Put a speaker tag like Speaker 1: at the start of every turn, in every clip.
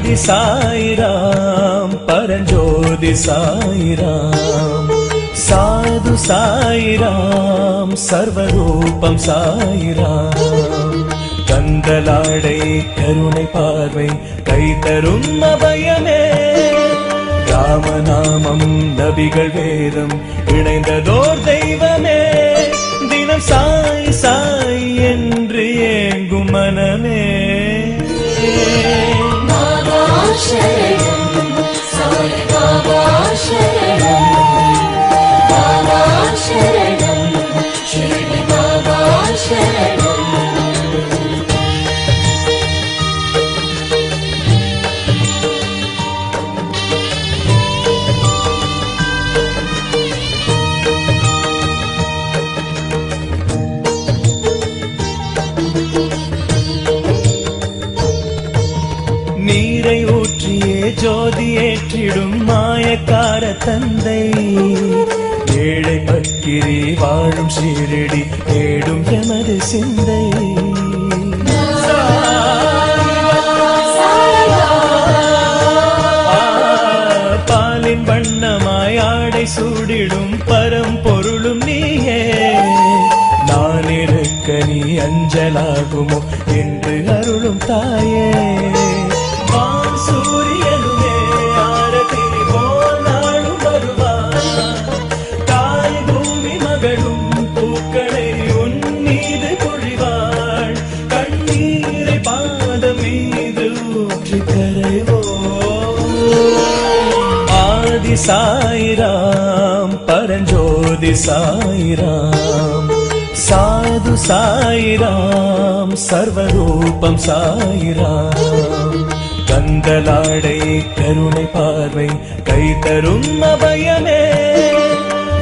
Speaker 1: ஆதி சாயிராம் பரஞ்சோதி சாயிராம் சாது சாயிராம் சர்வரூபம் சாயிராம் கந்தலாடை கருணை பார்வை கை தரும் அபயமே ராமநாமம் நபிகள் வேதம் இணைந்ததோர் தெய்வமே தினம் சாய் சாய் என்று ஏங்கும் மனமே
Speaker 2: பாபா சரணம் சாய் பாபா சரணம் பாபா சரணம் ஷிரடி பாபா சரணம்
Speaker 1: நீரை ஊற்றியே ஜோதி ஏற்றிடும் மாயக்கார தந்தை ஏழை பக்கிரி வாழும் ஷீரடி தேடும் எமது சிந்தை பாலின் வண்ணமாய் ஆடை சூடிடும் பரம்பொருளும் நீயே நான் இருக்க நீ அஞ்சலாகுமோ என்று அருளும் தாயே சூரியனுமே ஆரத்தி போல் நாளும் வருவார் தாய் பூமி மகளும் பூக்களை உன் மீது பொழிவாள் கண்ணீரை பாதம் மீது ஊற்றி கரைவோ ஆதி சாயிராம் பரஞ்சோதி சாயிராம் சாது சாயிராம் சர்வரூபம் சாயிராம் கந்தலாடை கருணை பார்வை கை தரும் அபயமே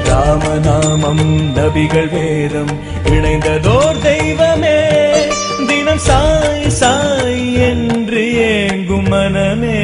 Speaker 1: ராமநாமம் நபிகள் வேதம் இணைந்ததோர் தெய்வமே தினம் சாய் சாய் என்று ஏங்கும் மனமே